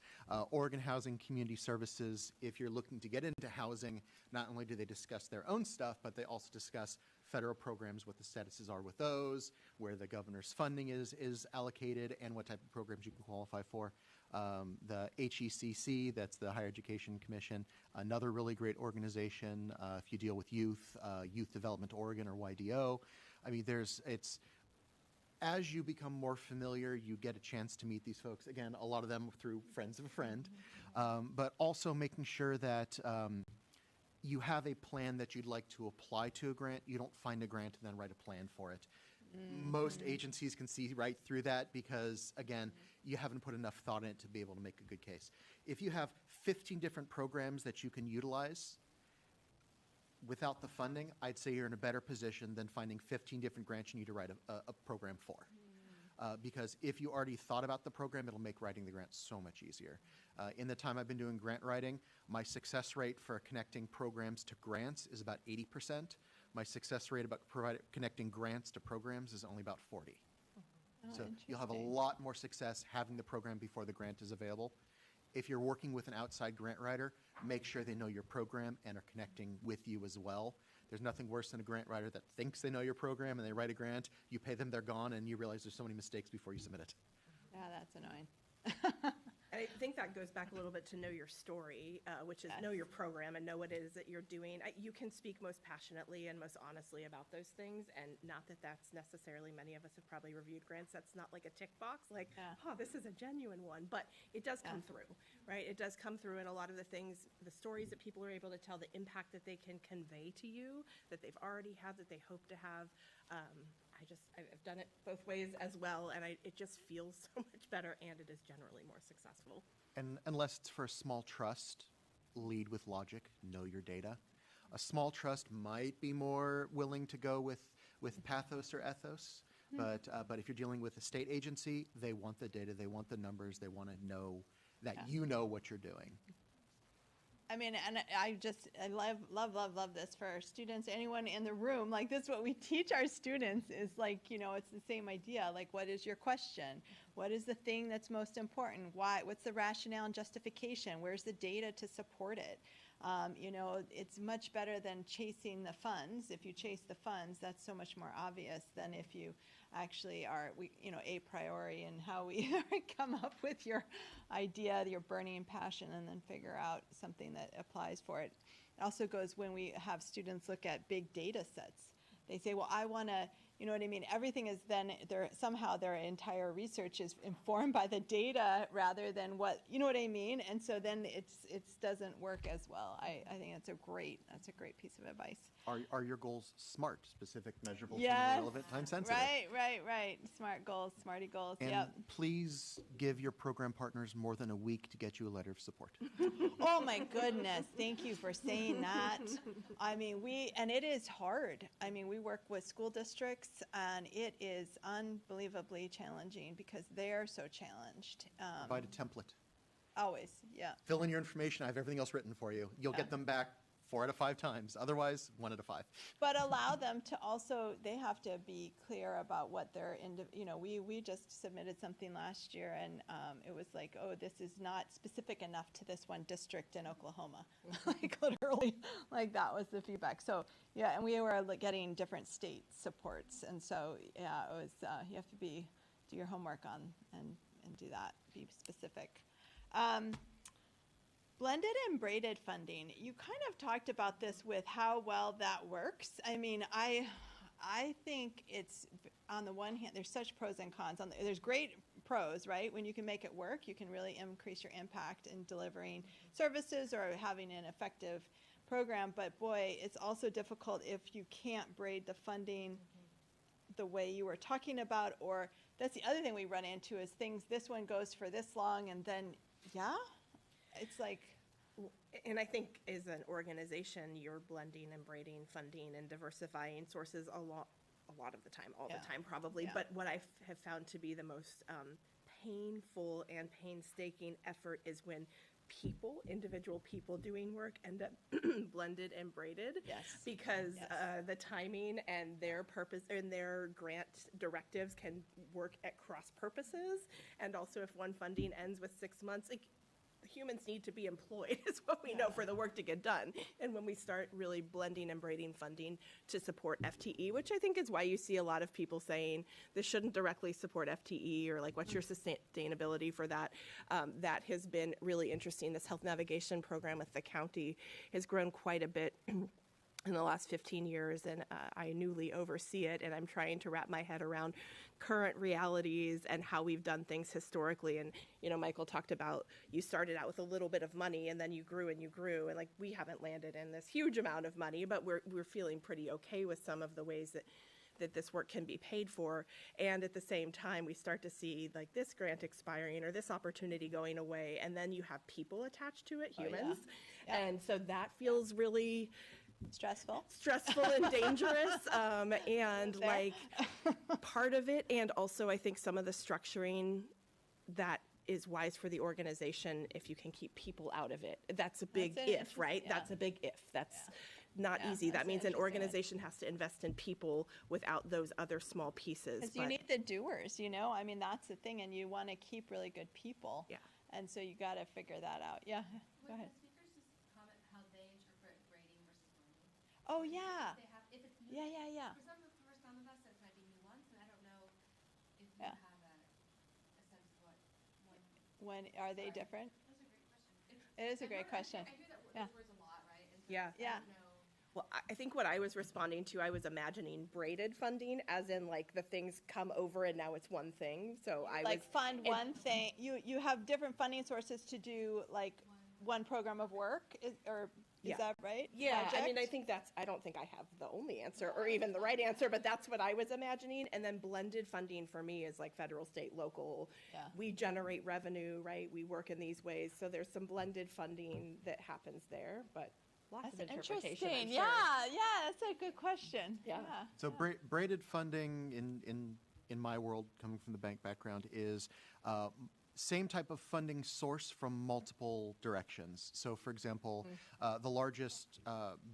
Speaker 1: Oregon Housing Community Services, if you're looking to get into housing, not only do they discuss their own stuff, but they also discuss federal programs, what the statuses are with those, where the governor's funding is allocated, and what type of programs you can qualify for. The HECC, that's the Higher Education Commission, another really great organization if you deal with youth, Youth Development Oregon or YDO. I mean, as you become more familiar, you get a chance to meet these folks. Again, a lot of them through friends of a friend, but also making sure that you have a plan that you'd like to apply to a grant, you don't find a grant and then write a plan for it. Most agencies can see right through that because, again, you haven't put enough thought in it to be able to make a good case. If you have 15 different programs that you can utilize without the funding, I'd say you're in a better position than finding 15 different grants you need to write a program for. Because if you already thought about the program, it'll make writing the grant so much easier. In the time I've been doing grant writing, my success rate for connecting programs to grants is about 80%. My success rate about connecting grants to programs is only about 40. So you'll have a lot more success having the program before the grant is available. If you're working with an outside grant writer, make sure they know your program and are connecting with you as well. There's nothing worse than a grant writer that thinks they know your program and they write a grant, you pay them, they're gone, and you realize there's so many mistakes before you submit it.
Speaker 3: Yeah, that's annoying.
Speaker 4: I think that goes back a little bit to know your story, which is know your program and know what it is that you're doing. You can speak most passionately and most honestly about those things, and not that that's necessarily, many of us have probably reviewed grants, that's not like a tick box, like, oh, this is a genuine one, but it does come through, right? It does come through in a lot of the things, the stories that people are able to tell, the impact that they can convey to you, that they've already had, that they hope to have. I've done it both ways as well, and it just feels so much better, and it is generally more successful.
Speaker 1: And unless it's for a small trust, lead with logic, know your data. A small trust might be more willing to go with pathos or ethos, but if you're dealing with a state agency, they want the data, they want the numbers, they want to know that you know what you're doing.
Speaker 3: I mean, and I love this for our students, anyone in the room. Like, this is what we teach our students is like, it's the same idea. Like, what is your question? What is the thing that's most important? Why? What's the rationale and justification? Where's the data to support it? It's much better than chasing the funds. If you chase the funds, that's so much more obvious than if you actually are, a priori in how we come up with your idea, your burning passion, and then figure out something that applies for it. It also goes when we have students look at big data sets. They say, well, I want to, you know what I mean? Everything is then, somehow their entire research is informed by the data rather than what, you know what I mean? And so then it doesn't work as well. I think that's a great piece of advice.
Speaker 1: Are your goals SMART, specific, measurable,
Speaker 3: Yes.
Speaker 1: relevant, time sensitive?
Speaker 3: Right. SMART goals, SMARTY goals.
Speaker 1: And
Speaker 3: Yep.
Speaker 1: please give your program partners more than a week to get you a letter of support.
Speaker 3: Oh my goodness, thank you for saying that. I mean, it is hard. I mean, we work with school districts and it is unbelievably challenging because they're so challenged.
Speaker 1: Provide a template.
Speaker 3: Always, yeah.
Speaker 1: Fill in your information. I have everything else written for you. You'll get them back 4 out of 5 times. Otherwise, 1 out of 5.
Speaker 3: But allow them to also, they have to be clear about what they're, we just submitted something last year and it was like, oh, this is not specific enough to this one district in Oklahoma. Like literally, like that was the feedback. So yeah, and we were getting different state supports. And so yeah, it was, you have to do your homework on and do that, be specific. Blended and braided funding. You kind of talked about this with how well that works. I mean, I think it's, on the one hand, there's such pros and cons. There's great pros, right? When you can make it work, you can really increase your impact in delivering services or having an effective program. But boy, it's also difficult if you can't braid the funding the way you were talking about, or that's the other thing we run into is things, this one goes for this long and then, it's like.
Speaker 4: And I think as an organization, you're blending and braiding funding and diversifying sources a lot of the time, all the time probably.
Speaker 3: Yeah.
Speaker 4: But what I have found to be the most painful and painstaking effort is when individual people doing work end up blended and braided.
Speaker 3: Yes.
Speaker 4: Because
Speaker 3: Yes.
Speaker 4: the timing and their purpose and their grant directives can work at cross purposes. And also if one funding ends with 6 months, humans need to be employed is what we know for the work to get done. And when we start really blending and braiding funding to support FTE, which I think is why you see a lot of people saying this shouldn't directly support FTE or like what's your sustainability for that, that has been really interesting. This health navigation program with the county has grown quite a bit. in the last 15 years, and I newly oversee it, and I'm trying to wrap my head around current realities and how we've done things historically. And, you know, Michael talked about you started out with a little bit of money, and then you grew, and like, we haven't landed in this huge amount of money, but we're feeling pretty okay with some of the ways that this work can be paid for. And at the same time, we start to see like this grant expiring or this opportunity going away, and then you have people attached to it, humans.
Speaker 3: Yeah.
Speaker 4: And so that feels really
Speaker 3: Stressful.
Speaker 4: and dangerous, and
Speaker 3: Fair.
Speaker 4: like part of it, and also I think some of the structuring that is wise for the organization if you can keep people out of it. That's a big
Speaker 3: That's an
Speaker 4: if, right?
Speaker 3: yeah.
Speaker 4: That's a big if. That's not
Speaker 3: Yeah,
Speaker 4: easy.
Speaker 3: that's
Speaker 4: That means an
Speaker 3: interesting one.
Speaker 4: organization has to invest in people without those other small pieces.
Speaker 3: Because you need the doers, you know? I mean, that's the thing, and you want to keep really good people.
Speaker 4: Yeah.
Speaker 3: And so you got to figure that out. Yeah, go ahead.
Speaker 5: Would the speakers just comment how they interpret grading versus learning?
Speaker 3: Oh, yeah.
Speaker 5: If they have, if it's new,
Speaker 3: Yeah.
Speaker 5: for some of us, that might be nuanced, and I don't know if you
Speaker 3: Yeah.
Speaker 5: have a sense of what one.
Speaker 3: When are they
Speaker 5: Sorry.
Speaker 3: different?
Speaker 5: That's a great question.
Speaker 3: It is a great question.
Speaker 5: I hear that
Speaker 3: Yeah.
Speaker 5: those words a lot, right? And so
Speaker 4: Yeah.
Speaker 3: Yeah.
Speaker 5: I don't know.
Speaker 4: Well, I think what I was responding to, I was imagining braided funding, as in like the things come over and now it's one thing. So I
Speaker 3: Like
Speaker 4: was
Speaker 3: fund
Speaker 4: and-
Speaker 3: one thing. You have different funding sources to do like one program of work, or
Speaker 4: Yeah.
Speaker 3: is that right?
Speaker 4: Yeah, I mean, I
Speaker 3: Project?
Speaker 4: think I don't think I have the only answer or even the right answer, but that's what I was imagining. And then blended funding for me is like federal, state, local.
Speaker 3: Yeah.
Speaker 4: We generate revenue, right? We work in these ways. So there's some blended funding that happens there, but lots
Speaker 3: That's
Speaker 4: of interpretation.
Speaker 3: interesting.
Speaker 4: I'm sure.
Speaker 3: Yeah, that's a good question.
Speaker 4: Yeah.
Speaker 1: So braided funding in my world, coming from the bank background, is same type of funding source from multiple directions. So, for example, the largest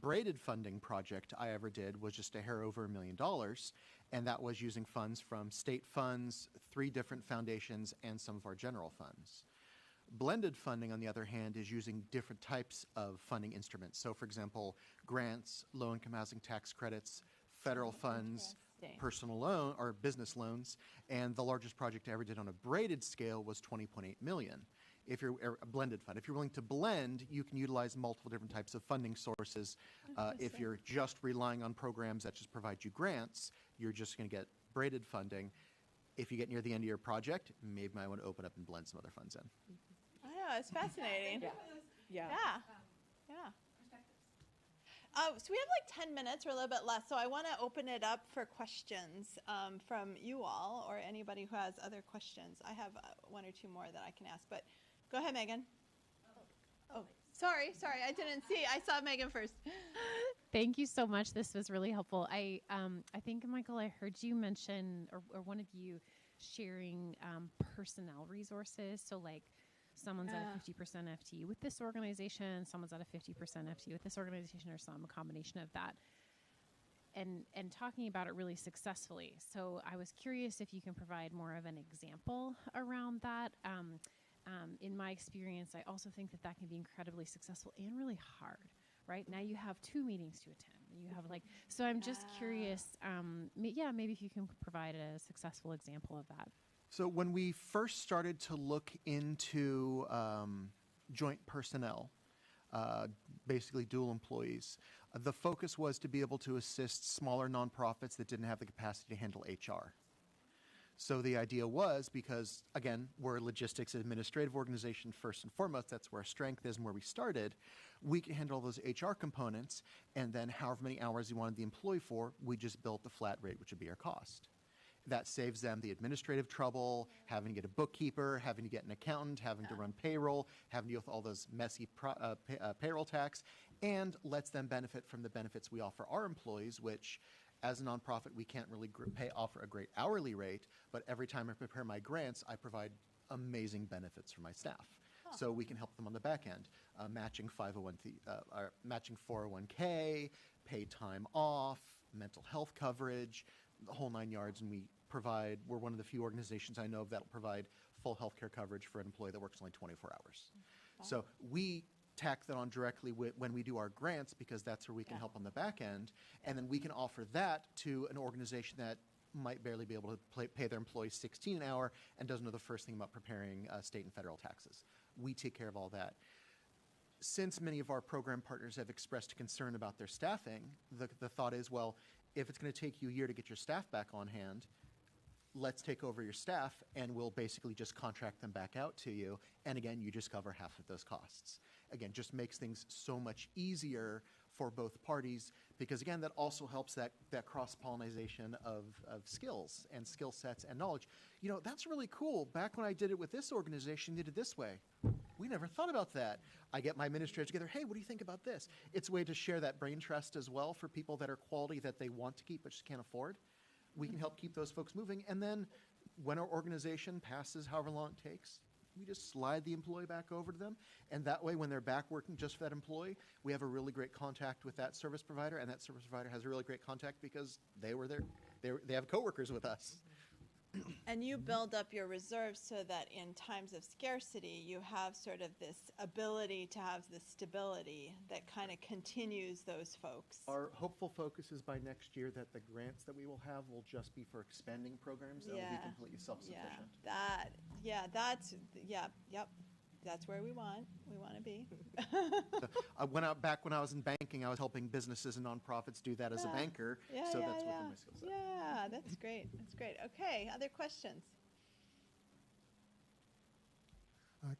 Speaker 1: braided funding project I ever did was just a hair over $1 million, and that was using funds from state funds, 3 different foundations, and some of our general funds. Blended funding, on the other hand, is using different types of funding instruments. So, for example, grants, low-income housing tax credits, federal funds,
Speaker 3: Interesting.
Speaker 1: personal loan or business loans, and the largest project I ever did on a braided scale was $20.8 million. If you're a blended fund, if you're willing to blend, you can utilize multiple different types of funding sources. If you're just relying on programs that just provide you grants, you're just going to get braided funding. If you get near the end of your project, maybe I want to open up and blend some other funds in.
Speaker 3: I know, it's fascinating.
Speaker 4: Yeah. Yeah.
Speaker 3: Yeah. So we have like 10 minutes or a little bit less, so I want to open it up for questions from you all or anybody who has other questions. I have 1 or 2 more that I can ask, but go ahead, Megan. Oh, sorry, I didn't see. I saw Megan first.
Speaker 6: Thank you so much. This was really helpful. I think, Michael, I heard you mention, or one of you sharing personnel resources. So like someone's at a 50% FTE with this organization, someone's at a 50% FTE with this organization, or some combination of that. And talking about it really successfully. So I was curious if you can provide more of an example around that. In my experience, I also think that can be incredibly successful and really hard. Right now, you have 2 meetings to attend. You have so I'm just curious. Maybe if you can provide a successful example of that.
Speaker 1: So when we first started to look into joint personnel, basically dual employees, the focus was to be able to assist smaller nonprofits that didn't have the capacity to handle HR. So the idea was, because, again, we're a logistics administrative organization first and foremost, that's where our strength is and where we started, we can handle those HR components, and then however many hours you wanted the employee for, we just built the flat rate, which would be our cost. That saves them the administrative trouble, having to get a bookkeeper, having to get an accountant, having to run payroll, having to deal with all those messy payroll tax, and lets them benefit from the benefits we offer our employees, which, as a nonprofit, we can't really offer a great hourly rate, but every time I prepare my grants, I provide amazing benefits for my staff. So we can help them on the back end, matching 401k, paid time off, mental health coverage, the whole 9 yards, and we're one of the few organizations I know of that will provide full health care coverage for an employee that works only 24 hours. So we tack that on directly when we do our grants, because that's where we can help on the back end, and then we can offer that to an organization that might barely be able to pay their employees $16 an hour and doesn't know the first thing about preparing state and federal taxes. We take care of all that. since many of our program partners have expressed concern about their staffing, the thought is, well, if it's going to take you a year to get your staff back on hand, let's take over your staff and we'll basically just contract them back out to you. And again, you just cover half of those costs. Again, just makes things so much easier for both parties because, again, that also helps that cross-pollination of skills and skill sets and knowledge. You know, that's really cool. Back when I did it with this organization, they did it this way. We never thought about that. I get my administrators together, hey, what do you think about this? It's a way to share that brain trust as well for people that are quality that they want to keep but just can't afford. We can help keep those folks moving. And then when our organization passes however long it takes, we just slide the employee back over to them. And that way, when they're back working just for that employee, we have a really great contact with that service provider, and that service provider has a really great contact because they were there. They have coworkers with us.
Speaker 3: And you build up your reserves so that in times of scarcity, you have sort of this ability to have this stability that kind of continues those folks.
Speaker 1: Our hopeful focus is by next year that the grants that we will have will just be for expanding programs that will be completely self-sufficient.
Speaker 3: That's where we want to be.
Speaker 1: Back when I was in banking, I was helping businesses and nonprofits do that as a banker. That's within my skill set.
Speaker 3: Yeah, that's great. That's great. Okay, other questions?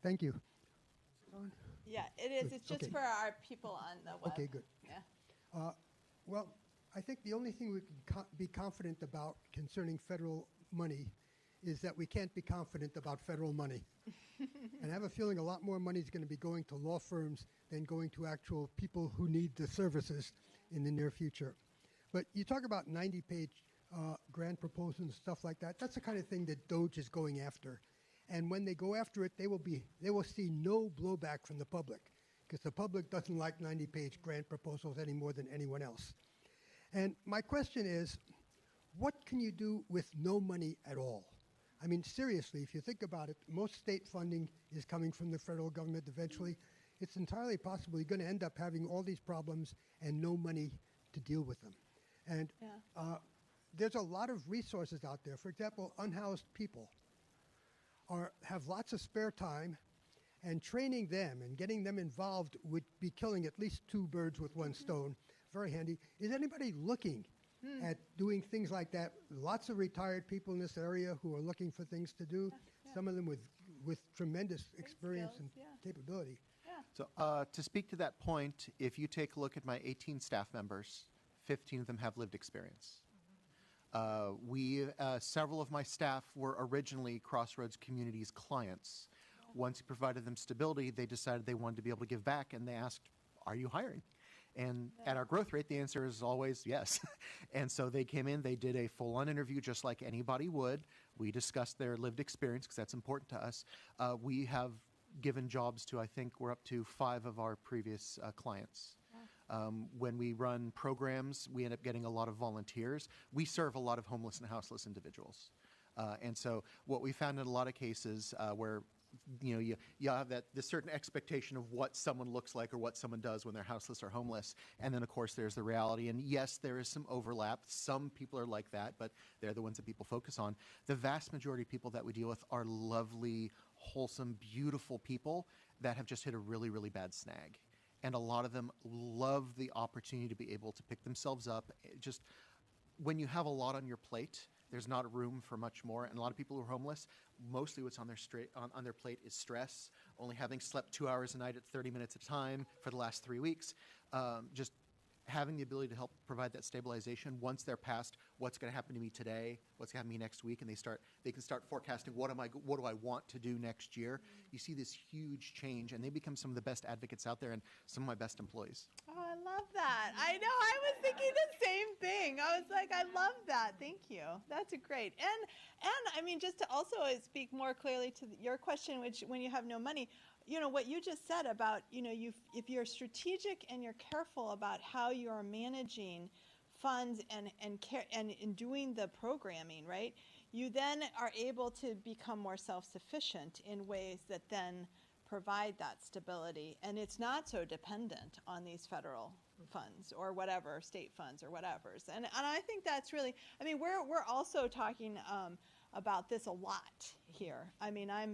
Speaker 7: Thank you.
Speaker 3: Yeah, it is.
Speaker 7: Good.
Speaker 3: It's just
Speaker 7: Okay.
Speaker 3: for our people on the web.
Speaker 7: Okay, good.
Speaker 3: Yeah.
Speaker 7: Well, I think the only thing we can be confident about concerning federal money is that we can't be confident about federal money. And I have a feeling a lot more money is going to be going to law firms than going to actual people who need the services in the near future. But you talk about 90-page grant proposals and stuff like that. That's the kind of thing that DOGE is going after. And when they go after it, they will see no blowback from the public because the public doesn't like 90-page grant proposals any more than anyone else. And my question is, what can you do with no money at all? I mean, seriously, if you think about it, most state funding is coming from the federal government eventually. It's entirely possible you're going to end up having all these problems and no money to deal with them. And there's a lot of resources out there. For example, unhoused people have lots of spare time, and training them and getting them involved would be killing at least two birds with one stone. Very handy. Is anybody looking at doing things like that? Lots of retired people in this area who are looking for things to do, some of them with tremendous experience
Speaker 3: skills,
Speaker 7: and capability.
Speaker 1: So to speak to that point, if you take a look at my 18 staff members, 15 of them have lived experience. Several of my staff were originally Crossroads Communities clients. Once we provided them stability, they decided they wanted to be able to give back, and they asked, are you hiring? And at our growth rate, the answer is always yes. And so they came in, they did a full-on interview just like anybody would. We discussed their lived experience because that's important to us. We have given jobs to, I think we're up to 5 of our previous clients. When we run programs, we end up getting a lot of volunteers. We serve a lot of homeless and houseless individuals. And so what we found in a lot of cases where you have this certain expectation of what someone looks like or what someone does when they're houseless or homeless. And then, of course, there's the reality. And yes, there is some overlap. Some people are like that, but they're the ones that people focus on. The vast majority of people that we deal with are lovely, wholesome, beautiful people that have just hit a really, really bad snag. And a lot of them love the opportunity to be able to pick themselves up. Just when you have a lot on your plate, there's not room for much more. And a lot of people who are homeless, mostly what's on their plate is stress, only having slept 2 hours a night at 30 minutes at a time for the last 3 weeks. Just having the ability to help provide that stabilization once they're past what's going to happen to me today, what's going to happen to me next week, and they can start forecasting what do I want to do next year. You see this huge change, and they become some of the best advocates out there and some of my best employees.
Speaker 3: Oh, I love that. I know. I was thinking the same thing. I was like, I love that. Thank you. That's great. And I mean, just to also speak more clearly to your question, which when you have no money, what you just said about, if you're strategic and you're careful about how you're managing funds and doing the programming, right, you then are able to become more self-sufficient in ways that then provide that stability. And it's not so dependent on these federal funds or whatever, state funds or whatever's. And I think that's really, I mean, we're also talking about this a lot here. I mean, I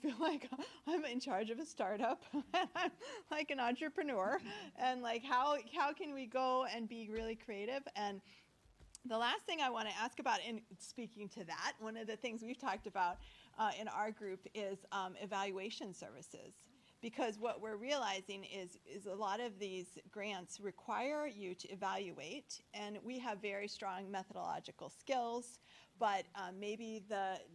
Speaker 3: feel like I'm in charge of a startup. I'm like an entrepreneur, and like how can we go and be really creative? And the last thing I want to ask about, in speaking to that, one of the things we've talked about in our group is evaluation services. Because what we're realizing is a lot of these grants require you to evaluate, and we have very strong methodological skills, but maybe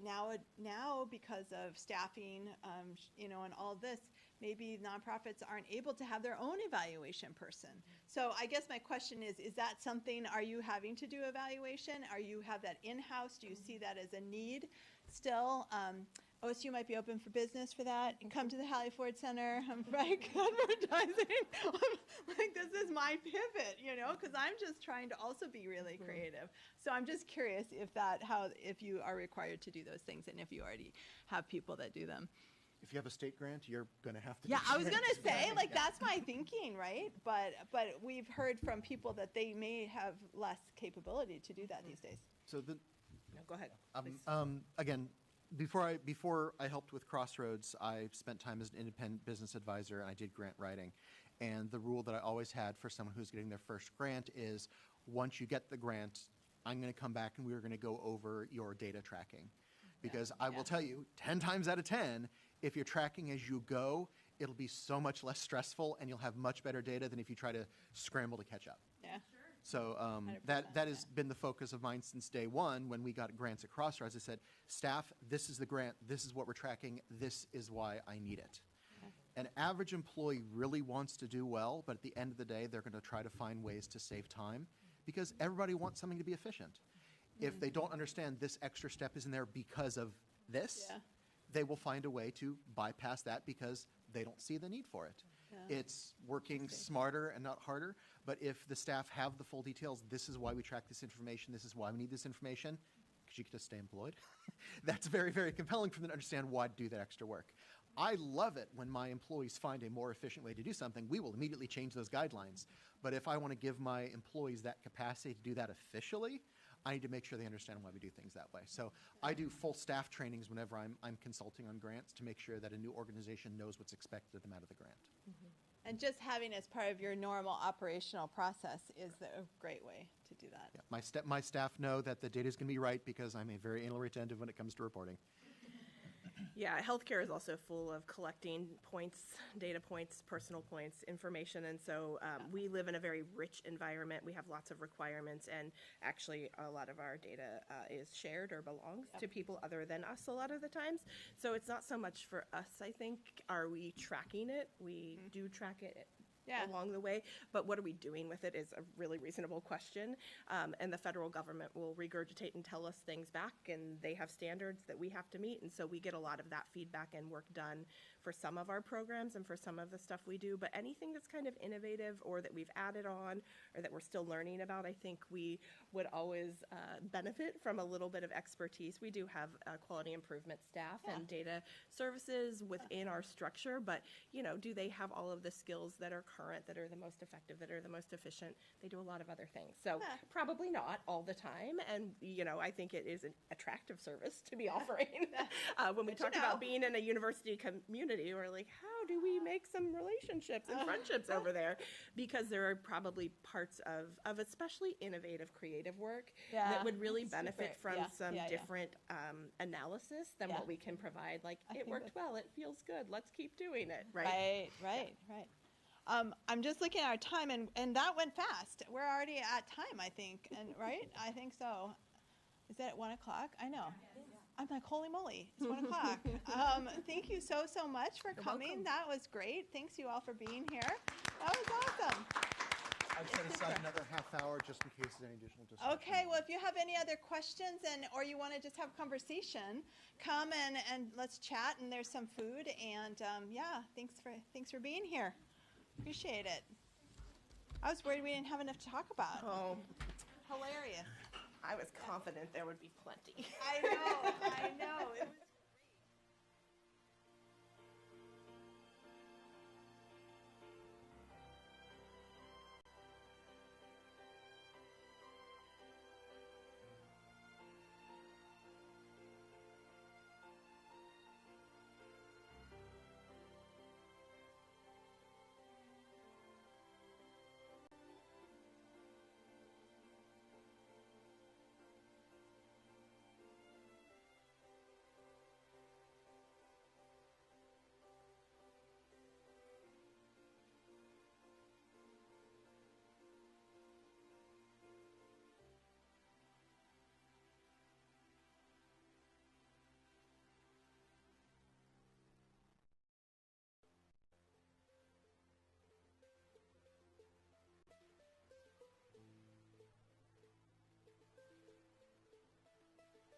Speaker 3: now because of staffing, and all this, maybe nonprofits aren't able to have their own evaluation person. So I guess my question is that something, are you having to do evaluation? Are you have that in-house? Do you see that as a need still? OSU might be open for business for that. And come to the Hallie Ford Center. I'm like advertising. Like, this is my pivot, because I'm just trying to also be really creative. So I'm just curious if you are required to do those things, and if you already have people that do them.
Speaker 1: If you have a state grant, you're going to have to.
Speaker 3: Yeah, I was going to say, like, that's my thinking, right? But we've heard from people that they may have less capability to do that these days.
Speaker 1: So
Speaker 3: No, go ahead.
Speaker 1: again, before I helped with Crossroads, I spent time as an independent business advisor, and I did grant writing. And the rule that I always had for someone who's getting their first grant is, once you get the grant, I'm going to come back and we're going to go over your data tracking. Because I will tell you, 10 times out of 10, if you're tracking as you go, it'll be so much less stressful, and you'll have much better data than if you try to scramble to catch up.
Speaker 3: Yeah.
Speaker 1: So that has been the focus of mine since day one. When we got grants at Crossroads, I said, staff, this is the grant, this is what we're tracking, this is why I need it. An average employee really wants to do well, but at the end of the day, they're going to try to find ways to save time, because everybody wants something to be efficient. If they don't understand this extra step is in there because of this, they will find a way to bypass that because they don't see the need for it. It's working smarter and not harder, but if the staff have the full details, this is why we track this information, this is why we need this information, because you get to stay employed, that's very, very compelling for them to understand why to do that extra work. I love it when my employees find a more efficient way to do something. We will immediately change those guidelines. But if I want to give my employees that capacity to do that officially, I need to make sure they understand why we do things that way. So I do full staff trainings whenever I'm consulting on grants to make sure that a new organization knows what's expected of them out of the grant.
Speaker 3: And just having as part of your normal operational process is a great way to do that.
Speaker 1: Yeah, my staff know that the data is going to be right because I'm a very anal retentive when it comes to reporting.
Speaker 4: Yeah, healthcare is also full of collecting points, data points, personal points, information, and so we live in a very rich environment. We have lots of requirements, and actually a lot of our data is shared or belongs to people other than us a lot of the times. So it's not so much for us, I think, are we tracking it? We do track it along the way, but what are we doing with it is a really reasonable question, and the federal government will regurgitate and tell us things back, and they have standards that we have to meet, and so we get a lot of that feedback and work done for some of our programs and for some of the stuff we do. But anything that's kind of innovative or that we've added on or that we're still learning about, I think we would always benefit from a little bit of expertise. We do have quality improvement staff and data services within our structure, but do they have all of the skills that are current, that are the most effective, that are the most efficient? They do a lot of other things. So probably not all the time. And, I think it is an attractive service to be offering. When we talk about being in a university community, we're like, how do we make some relationships and friendships over there? Because there are probably parts of especially innovative, creative work that would really benefit from some different analysis than what we can provide. Like, it worked well, it feels good, let's keep doing it.
Speaker 3: Right. I'm just looking at our time, and that went fast. We're already at time, I think, and right? I think so. Is that at 1 o'clock? I know. I'm like, holy moly, it's 1 o'clock. Thank you so much for coming.
Speaker 4: Welcome.
Speaker 3: That was great. Thanks you all for being here. That was awesome.
Speaker 1: I've set aside another half hour just in case there's any additional discussion.
Speaker 3: Okay, well, if you have any other questions or you want to just have conversation, come and let's chat, and there's some food, and thanks for being here. Appreciate it. I was worried we didn't have enough to talk about.
Speaker 4: Oh,
Speaker 3: Hilarious.
Speaker 4: I was confident there would be plenty.
Speaker 3: I know. It was